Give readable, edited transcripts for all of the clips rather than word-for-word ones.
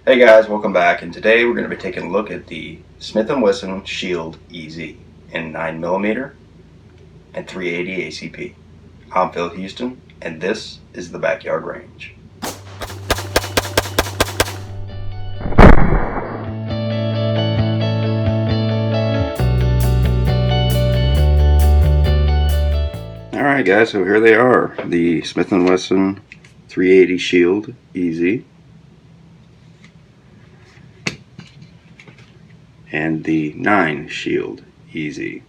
Hey guys, welcome back, and today we're going to be taking a look at the Smith & Wesson Shield EZ in 9mm and 380 ACP. I'm Phil Houston, and this is the Backyard Range. Alright guys, so here they are, the Smith & Wesson 380 Shield EZ and the 9 Shield EZ.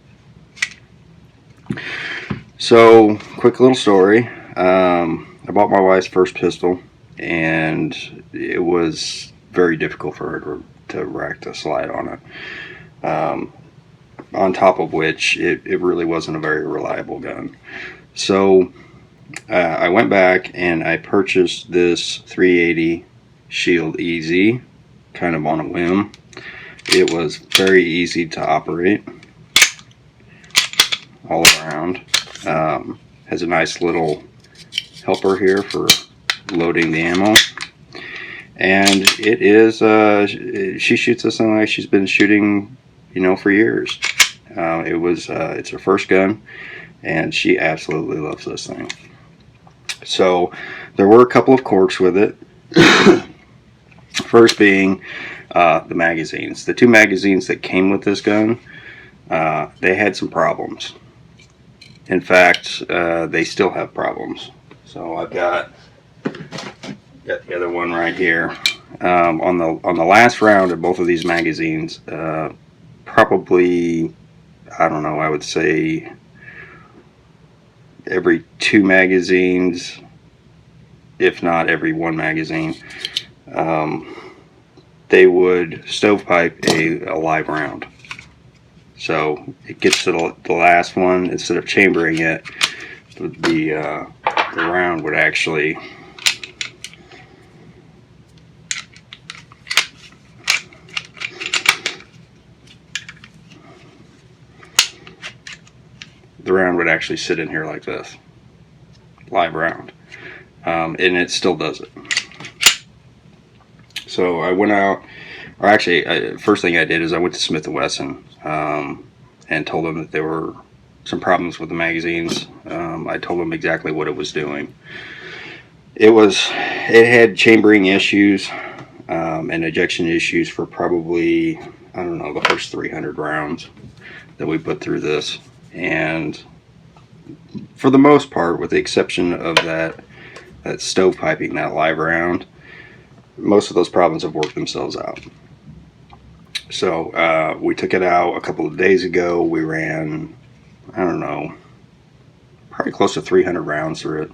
So, quick little story. I bought my wife's first pistol, and it was very difficult for her to rack the slide on it. On top of which, it really wasn't a very reliable gun. So, I went back and I purchased this 380 Shield EZ, kind of on a whim. It was very easy to operate all around. Has a nice little helper here for loading the ammo, and it is she shoots this thing like she's been shooting, you know, for years. It's her first gun, and she absolutely loves this thing. So there were a couple of quirks with it. First being the magazines. The two magazines that came with this gun, they had some problems. In fact, they still have problems. So I've got the other one right here. On the last round of both of these magazines, probably, I don't know, I would say every 2 magazines, if not every 1 magazine, they would stovepipe a live round. So it gets to the last one, instead of chambering it, the round would actually sit in here like this, live round, and it still does it. So I went out, or actually, first thing I did is I went to Smith & Wesson and told them that there were some problems with the magazines. I told them exactly what it was doing. It had chambering issues and ejection issues for probably, I don't know, the first 300 rounds that we put through this. And for the most part, with the exception of that stovepiping, that live round, most of those problems have worked themselves out. So we took it out a couple of days ago. We ran, I don't know, probably close to 300 rounds through it.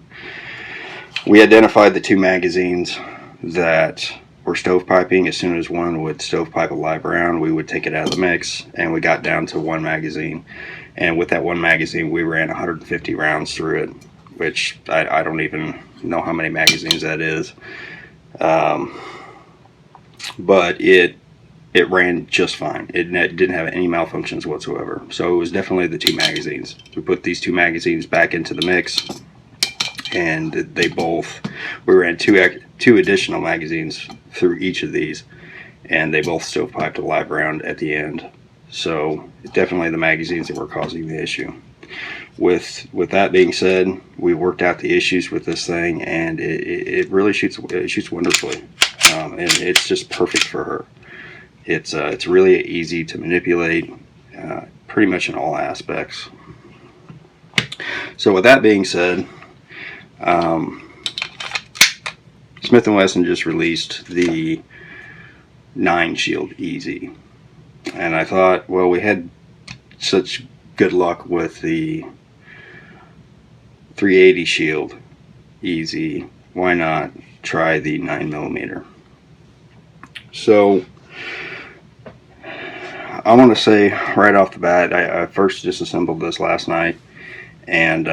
We identified the 2 magazines that were stovepiping. As soon as one would stovepipe a live round, we would take it out of the mix, and we got down to 1 magazine. And with that 1 magazine, we ran 150 rounds through it, which I don't even know how many magazines that is. But it ran just fine. It didn't have any malfunctions whatsoever. So it was definitely the 2 magazines. We put these 2 magazines back into the mix, and we ran two additional magazines through each of these, and they both stovepiped a live round at the end. So definitely the magazines that were causing the issue. With that being said, we worked out the issues with this thing, and it really shoots wonderfully, and it's just perfect for her. It's really easy to manipulate, pretty much in all aspects. So with that being said, Smith & Wesson just released the 9 Shield EZ, and I thought, well, we had such good luck with the 380 Shield EZ, why not try the 9mm? So I want to say right off the bat, I first disassembled this last night, and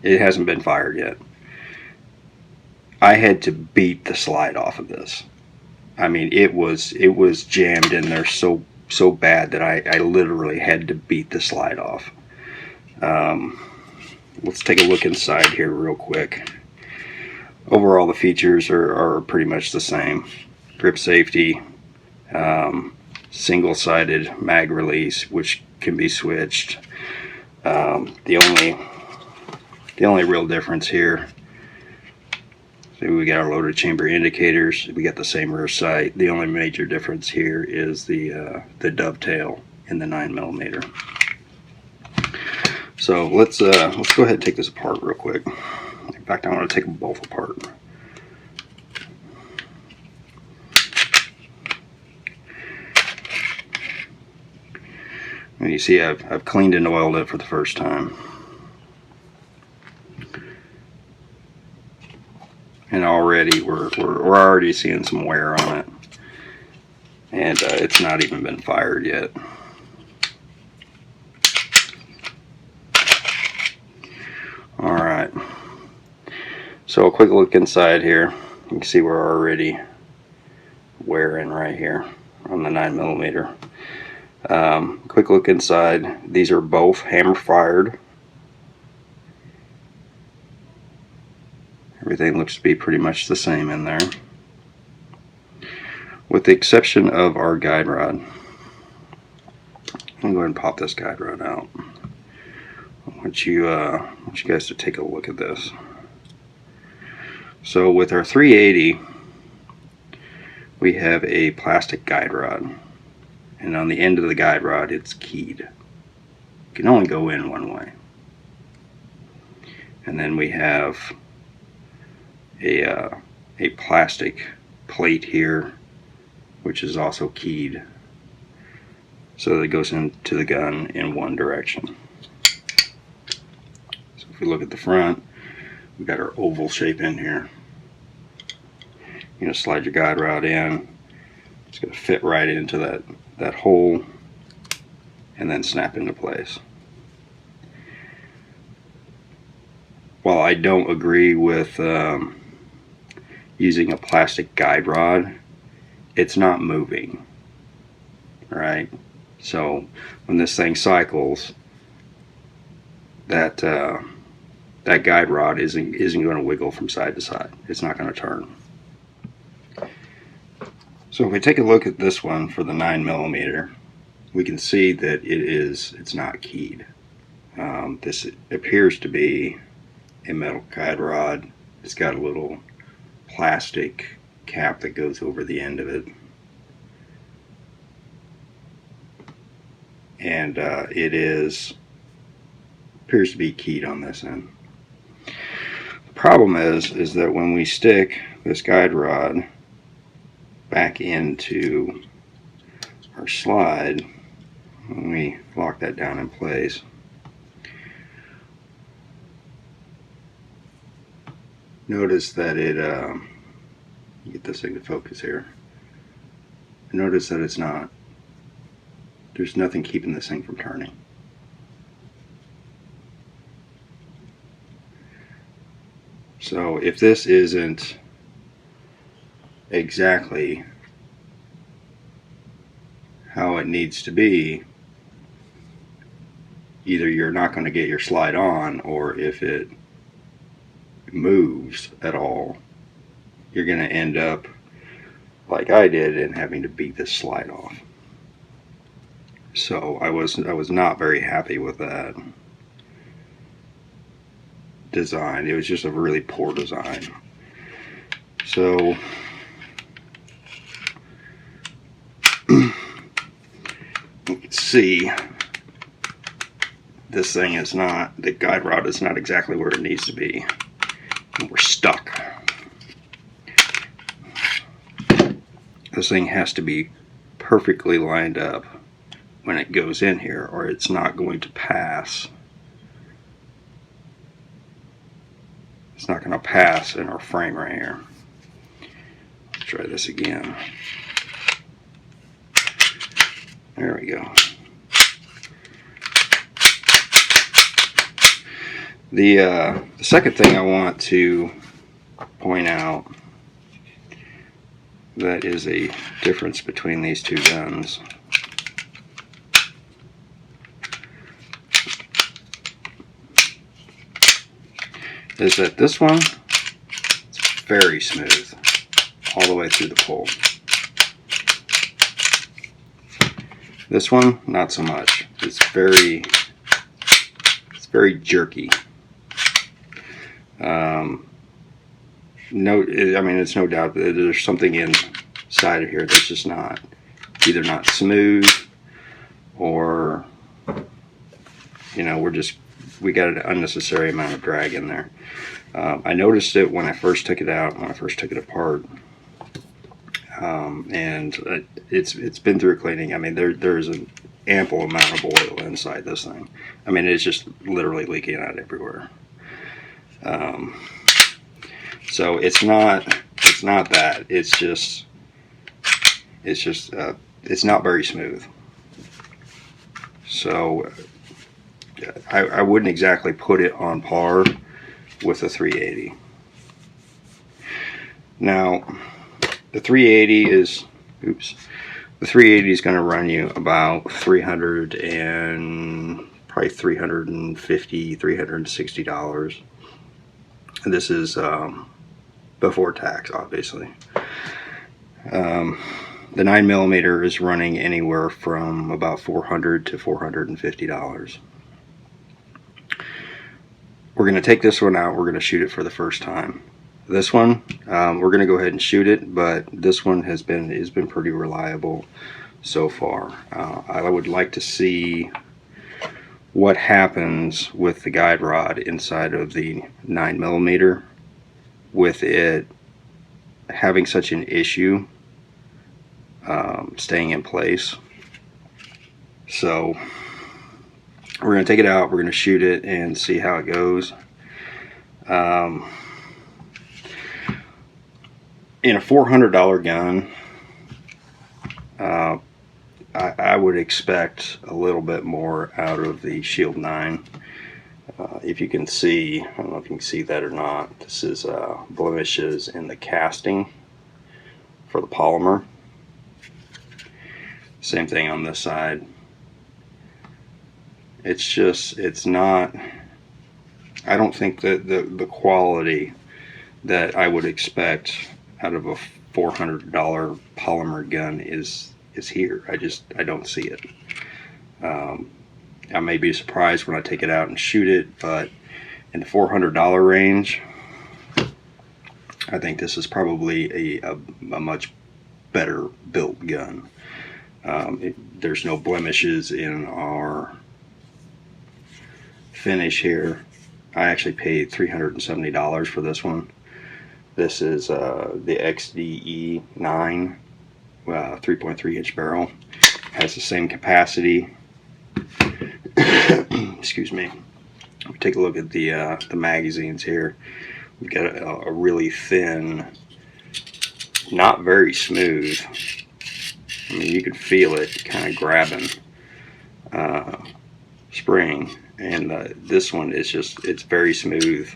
it hasn't been fired yet. I had to beat the slide off of this. I mean, it was jammed in there so bad that I literally had to beat the slide off. Let's take a look inside here real quick. Overall, the features are pretty much the same. grip safety, single-sided mag release, which can be switched. The only real difference here, so we got our loaded chamber indicators. We got the same rear sight. The only major difference here is the dovetail in the 9mm. So let's go ahead and take this apart real quick. In fact, I want to take them both apart. And you see I've cleaned and oiled it for the first time. And already we're already seeing some wear on it. And it's not even been fired yet. Alright. So a quick look inside here. You can see we're already wearing right here on the 9mm. Quick look inside. These are both hammer fired. Everything looks to be pretty much the same in there, with the exception of our guide rod. I'm going to go ahead and pop this guide rod out. I want you guys to take a look at this. So with our 380, we have a plastic guide rod, and on the end of the guide rod it's keyed. It can only go in one way. And then we have a plastic plate here, which is also keyed, so that it goes into the gun in one direction. So if we look at the front, we've got our oval shape in here. You know, slide your guide rod in. It's going to fit right into that hole and then snap into place. While I don't agree with using a plastic guide rod, it's not moving, right? So when this thing cycles, that guide rod isn't going to wiggle from side to side. It's not going to turn. So if we take a look at this one for the 9mm, we can see that it's not keyed. This appears to be a metal guide rod. It's got a little plastic cap that goes over the end of it, and it appears to be keyed on this end. The problem is that when we stick this guide rod back into our slide, when we lock that down in place, notice that get this thing to focus here. Notice that there's nothing keeping this thing from turning. So if this isn't exactly how it needs to be, either you're not going to get your slide on, or if it moves at all, you're going to end up like I did and having to beat this slide off. So I was not very happy with that design. It was just a really poor design. So you can see this thing is not, the guide rod is not exactly where it needs to be, and we're stuck. This thing has to be perfectly lined up when it goes in here, or it's not going to pass. It's not going to pass in our frame right here. Let's try this again. There we go. The second thing I want to point out that is a difference between these two guns is that this one is very smooth all the way through the pull. This one, not so much. It's very jerky. No, I mean, it's no doubt that there's something inside of here that's just not, either not smooth, or, you know, we got an unnecessary amount of drag in there. I noticed it when I first took it out, when I first took it apart, and it's been through cleaning. I mean, there's an ample amount of oil inside this thing. I mean, it's just literally leaking out everywhere. So it's not that. It's not very smooth. So I wouldn't exactly put it on par with the 380. Now, the 380 is, the 380 is going to run you about $350, $360. And this is before tax, obviously. The 9mm is running anywhere from about $400 to $450. We're going to take this one out. We're going to shoot it for the first time. This one, we're going to go ahead and shoot it, but this one has been pretty reliable so far. I would like to see what happens with the guide rod inside of the 9mm with it having such an issue staying in place. So we're going to take it out, we're going to shoot it and see how it goes. In a $400 gun, I would expect a little bit more out of the Shield 9. If you can see, I don't know if you can see that or not, this is blemishes in the casting for the polymer. Same thing on this side. It's not, I don't think that the quality that I would expect out of a $400 polymer gun is here. I don't see it. I may be surprised when I take it out and shoot it, but in the $400 range, I think this is probably a much better built gun. There's no blemishes in our finish here. I actually paid $370 for this one. This is the XDE 9 3.3 inch barrel. Has the same capacity. Excuse me. We take a look at the magazines here. We've got a really thin, not very smooth. I mean, you can feel it kind of grabbing spring, and this one is it's very smooth.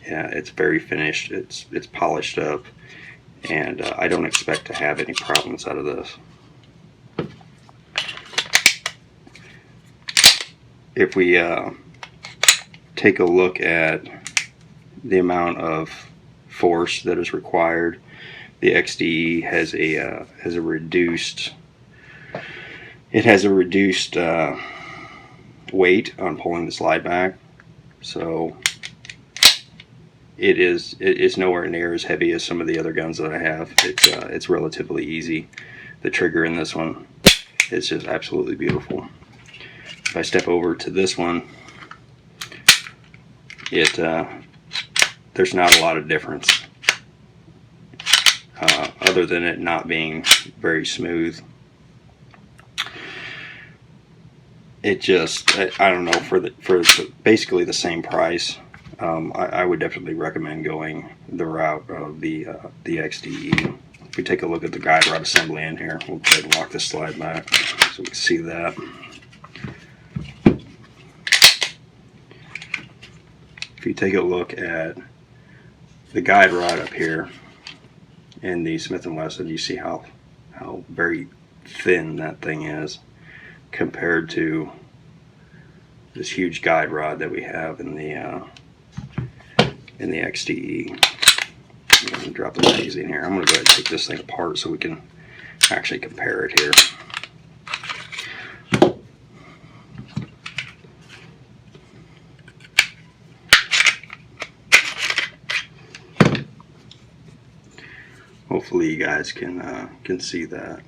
Yeah, it's very finished. It's polished up, and I don't expect to have any problems out of this. If we take a look at the amount of force that is required, the XDE has a reduced. It has a reduced weight on pulling the slide back, so it's nowhere near as heavy as some of the other guns that I have. It's relatively easy. The trigger in this one is just absolutely beautiful. If I step over to this one, there's not a lot of difference, other than it not being very smooth. It just, I don't know, for basically the same price, I would definitely recommend going the route of the XDE. If we take a look at the guide rod assembly in here, we'll go ahead and walk this slide back so we can see that. If you take a look at the guide rod up here in the Smith & Wesson, you see how very thin that thing is compared to this huge guide rod that we have in the XDE. I'm going to drop the magazine here. I'm going to go ahead and take this thing apart so we can actually compare it here. Hopefully you guys can see that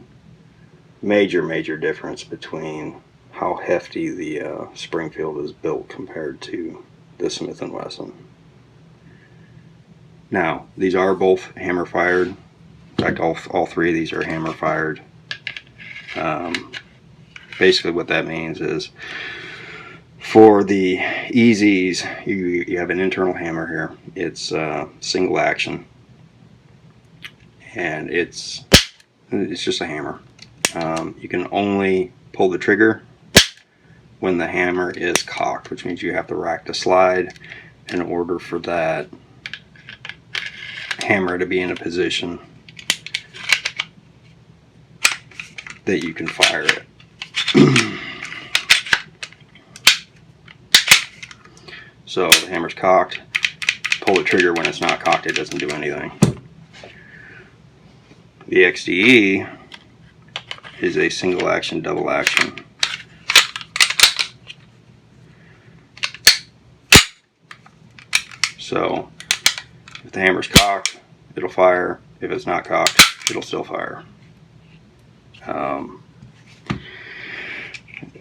major difference between how hefty the Springfield is built compared to the Smith & Wesson. Now, these are both hammer fired. In fact, all three of these are hammer fired. Basically what that means is, for the EZs, you have an internal hammer here. It's single action, and it's just a hammer. You can only pull the trigger when the hammer is cocked, which means you have to rack the slide in order for that hammer to be in a position that you can fire it. So the hammer's cocked. Pull the trigger when it's not cocked, it doesn't do anything. The XDE is a single action, double action. So if the hammer's cocked, it'll fire. If it's not cocked, it'll still fire.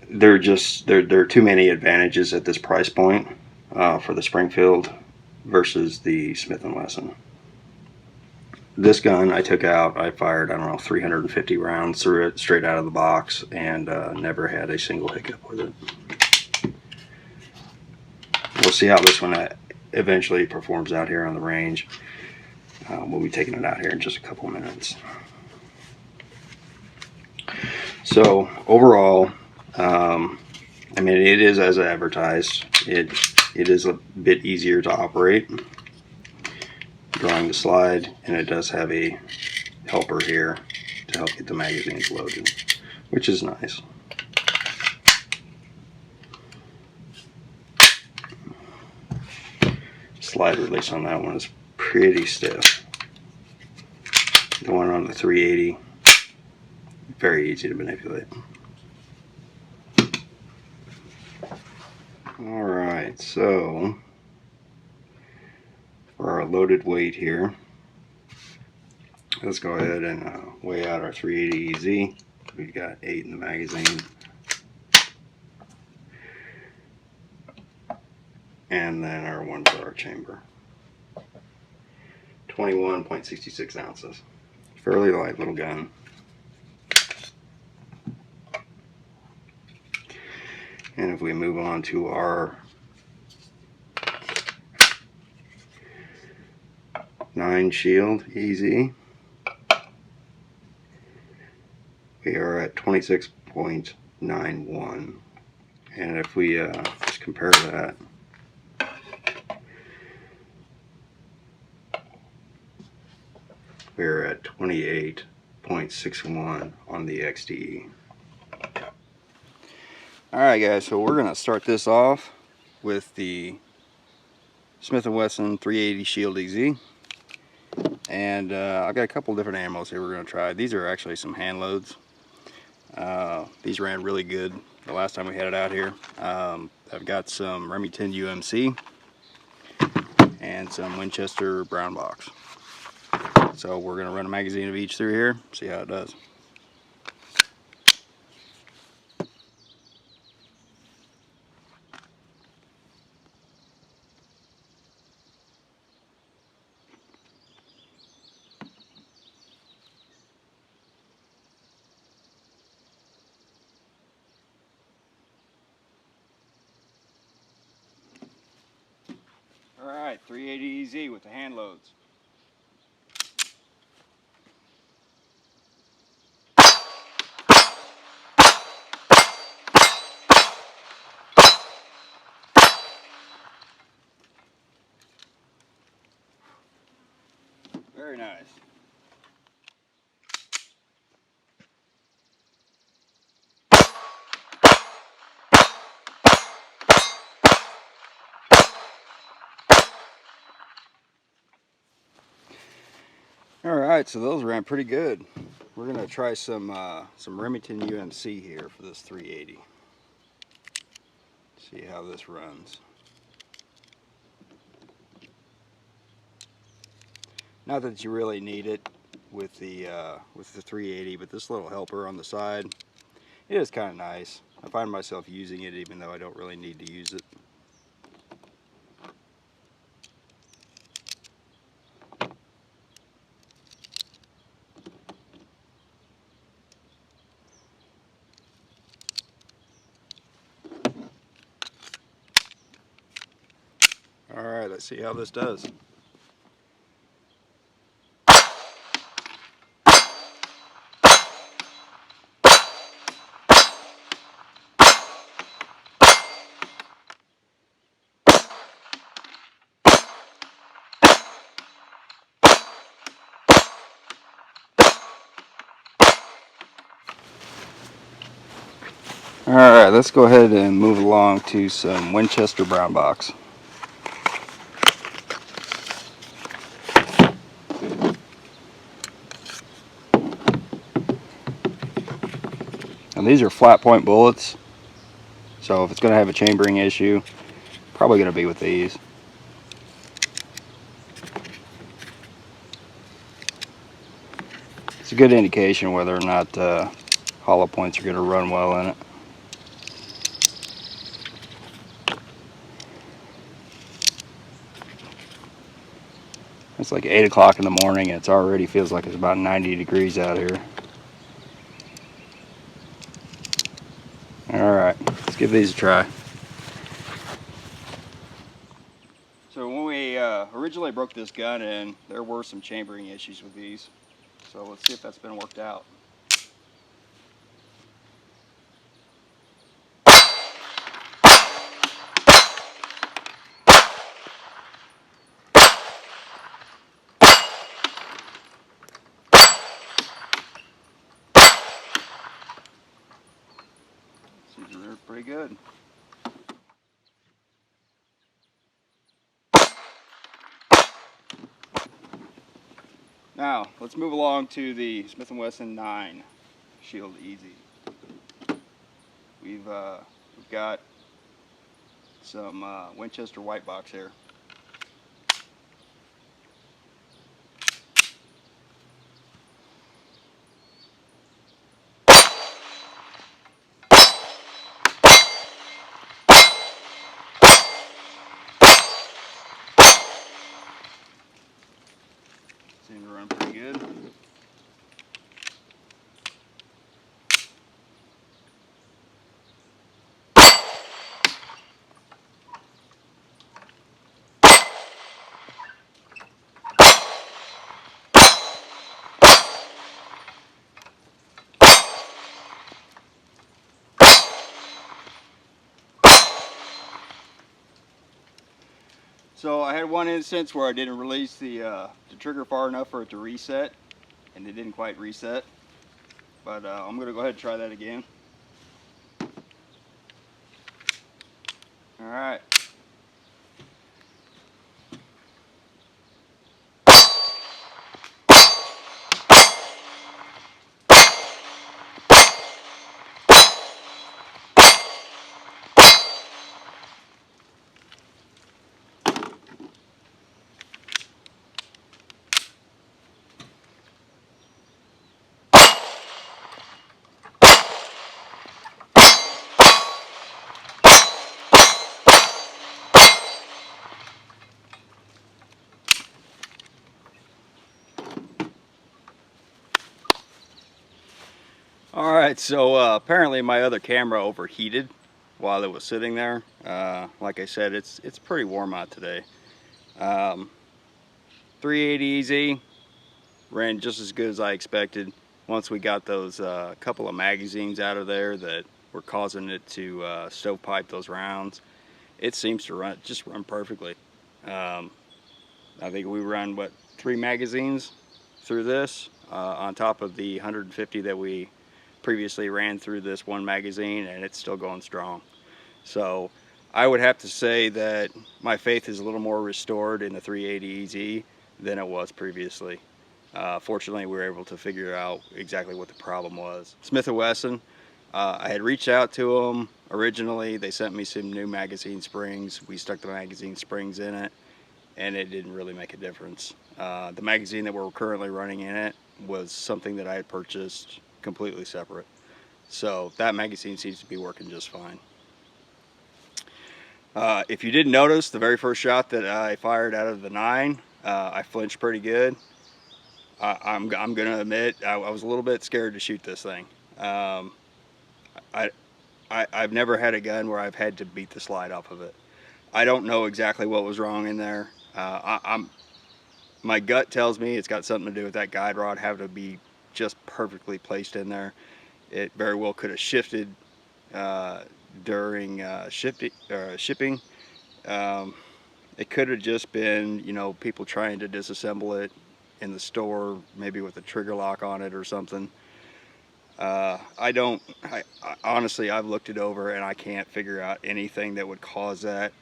There are too many advantages at this price point for the Springfield versus the Smith & Wesson. This gun I fired, I don't know, 350 rounds through it straight out of the box, and never had a single hiccup with it. We'll see how this one eventually performs out here on the range. We'll be taking it out here in just a couple minutes. So overall, I mean, it is as advertised. It is a bit easier to operate, drawing the slide, and it does have a helper here to help get the magazines loaded, which is nice. Slide release on that one is pretty stiff. The one on the 380, very easy to manipulate. Alright, so for our loaded weight here, let's go ahead and weigh out our 380 EZ. We've got 8 in the magazine. And then our 1-bar chamber. 21.66 ounces. Fairly light little gun. And if we move on to our 9 Shield EZ, we are at 26.91. And if we just compare that, we're at 28.61 on the XDE. Alright guys, so we're going to start this off with the Smith & Wesson 380 Shield EZ. And I've got a couple different ammos here we're going to try. These are actually some hand loads. These ran really good the last time we had it out here. I've got some Remington UMC and some Winchester brown box. So we're going to run a magazine of each through here, see how it does. Alright, 380 EZ with the hand loads. Very nice. Alright, so those ran pretty good. We're going to try some Remington UMC here for this 380. See how this runs. Not that you really need it with the 380, but this little helper on the side, it is kind of nice. I find myself using it even though I don't really need to use it. Alright, let's see how this does. Alright, let's go ahead and move along to some Winchester brown box. And these are flat point bullets, so if it's going to have a chambering issue, probably going to be with these. It's a good indication whether or not hollow points are going to run well in it. It's like 8 o'clock in the morning and it already feels like it's about 90 degrees out here. Alright, let's give these a try. So when we originally broke this gun in, there were some chambering issues with these. So let's see if that's been worked out. These are pretty good. Now, let's move along to the Smith & Wesson 9 Shield EZ. We've got some Winchester white box here. Seem to run pretty good. So I had one instance where I didn't release the trigger far enough for it to reset, and it didn't quite reset. But I'm going to go ahead and try that again. All right. Alright, so apparently my other camera overheated while it was sitting there. Like I said, it's pretty warm out today. 380 EZ ran just as good as I expected. Once we got those couple of magazines out of there that were causing it to stovepipe those rounds, it seems to run perfectly. I think we run, what, 3 magazines through this on top of the 150 that we previously ran through this one magazine, and it's still going strong. So I would have to say that my faith is a little more restored in the 380 EZ than it was previously. Fortunately, we were able to figure out exactly what the problem was. Smith & Wesson, I had reached out to them originally. They sent me some new magazine springs. We stuck the magazine springs in it, and it didn't really make a difference. The magazine that we're currently running in it was something that I had purchased completely separate. So that magazine seems to be working just fine. If you didn't notice, the very first shot that I fired out of the 9, I flinched pretty good. I'm going to admit I was a little bit scared to shoot this thing. I've never had a gun where I've had to beat the slide off of it. I don't know exactly what was wrong in there. My gut tells me it's got something to do with that guide rod having to be just perfectly placed in there. It very well could have shifted during shipping. It could have just been, you know, people trying to disassemble it in the store, maybe with a trigger lock on it or something. Honestly, I've looked it over and I can't figure out anything that would cause that,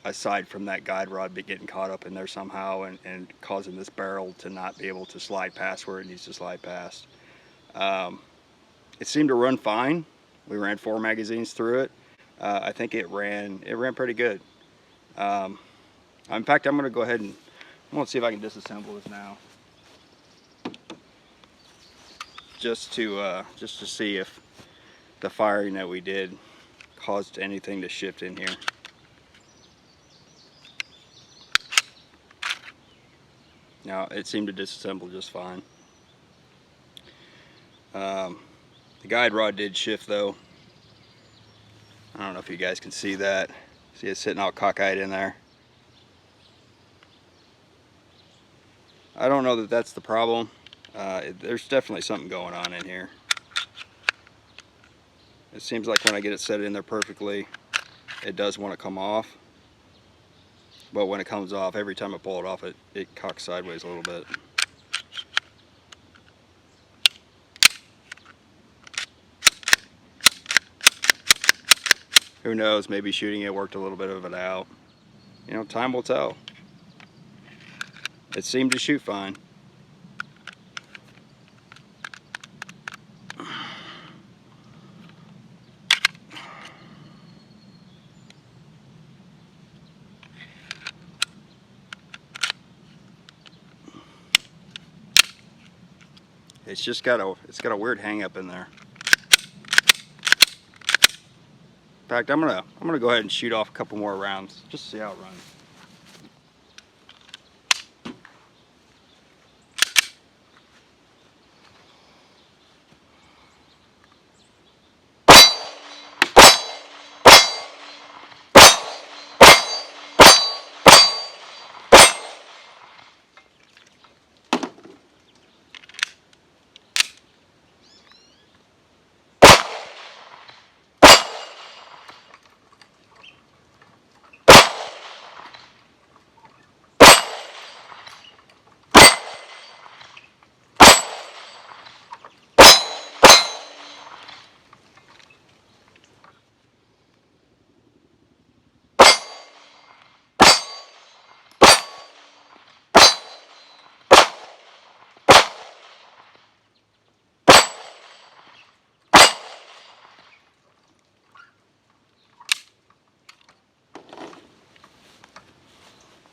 aside from that guide rod getting caught up in there somehow and causing this barrel to not be able to slide past where it needs to slide past. It seemed to run fine. We ran 4 magazines through it. I think it ran pretty good. In fact, I'm going to go ahead and I'm going to see if I can disassemble this now, just to see if the firing that we did caused anything to shift in here. Now, it seemed to disassemble just fine. The guide rod did shift though. I don't know if you guys can see that. See it sitting all cockeyed in there. I don't know that that's the problem. There's definitely something going on in here. It seems like when I get it set in there perfectly, it does want to come off. But when it comes off, every time I pull it off, it cocks sideways a little bit. Who knows, maybe shooting it worked a little bit of it out. You know, time will tell. It seemed to shoot fine. It's got a weird hang up in there. In fact, I'm gonna go ahead and shoot off a couple more rounds just to see how it runs.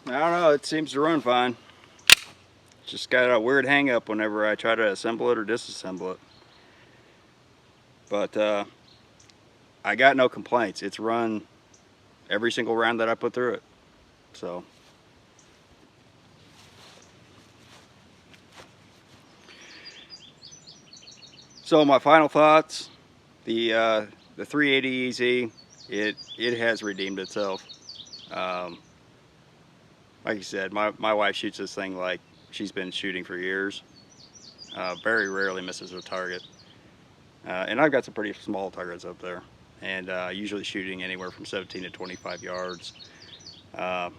I don't know, it seems to run fine. Just got a weird hang up whenever I try to assemble it or disassemble it. But I got no complaints. It's run every single round that I put through it. So my final thoughts, the 380 EZ, it has redeemed itself. Like you said, my wife shoots this thing like she's been shooting for years. Very rarely misses a target. And I've got some pretty small targets up there, and usually shooting anywhere from 17 to 25 yards. At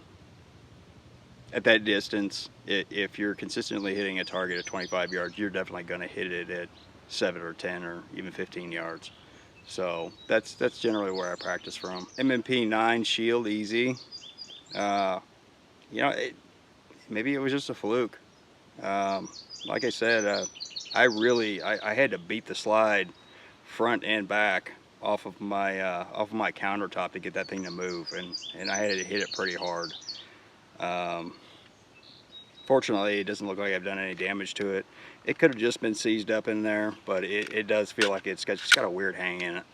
that distance, if you're consistently hitting a target at 25 yards, you're definitely going to hit it at 7 or 10 or even 15 yards. So that's generally where I practice from. M&P 9 Shield EZ. You know, maybe it was just a fluke. Like I said, I had to beat the slide front and back off of my countertop to get that thing to move, and I had to hit it pretty hard. Fortunately, it doesn't look like I've done any damage to it. It could have just been seized up in there, but it does feel like it's just got a weird hang in it.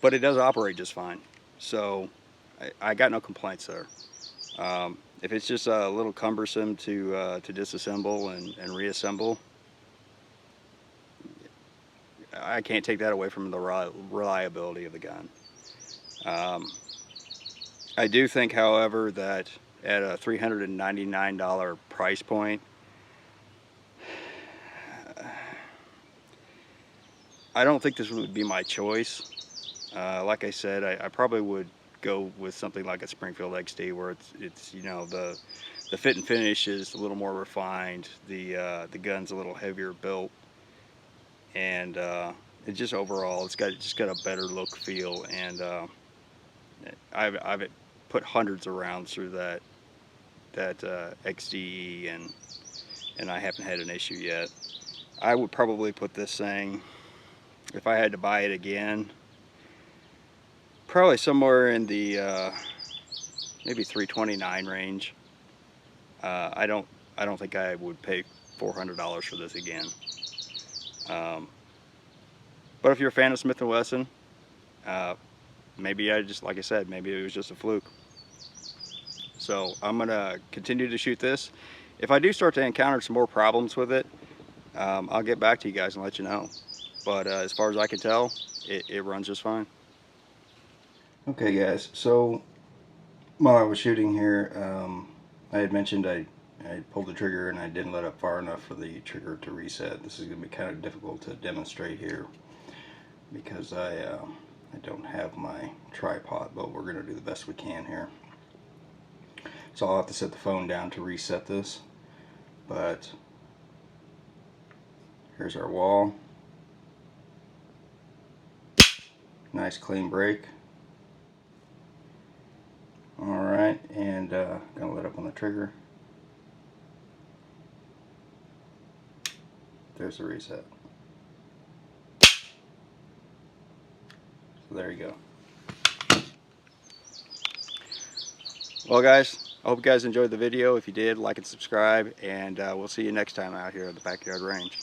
But it does operate just fine. So I got no complaints there. If it's just a little cumbersome to disassemble and reassemble, I can't take that away from the reliability of the gun. I do think, however, that at a $399 price point, I don't think this would be my choice. Like I said, I probably would go with something like a Springfield XD, where it's you know, the fit and finish is a little more refined, the gun's a little heavier built, and it just overall it's just got a better look, feel, and I've put hundreds of rounds through that XDE, and I haven't had an issue yet. I would probably put this thing, if I had to buy it again, probably somewhere in the maybe $329 range. I don't think I would pay $400 for this again. But if you're a fan of Smith & Wesson, maybe like I said, maybe it was just a fluke. So I'm gonna continue to shoot this. If I do start to encounter some more problems with it, I'll get back to you guys and let you know. But as far as I can tell, it runs just fine. Okay guys, so while I was shooting here, I had mentioned I pulled the trigger and I didn't let up far enough for the trigger to reset. This is going to be kind of difficult to demonstrate here because I don't have my tripod, but we're going to do the best we can here. So I'll have to set the phone down to reset this, but here's our wall. Nice clean break. Alright, and gonna let up on the trigger. There's the reset. So there you go. Well guys, I hope you guys enjoyed the video. If you did, like and subscribe, and we'll see you next time out here at the Backyard Range.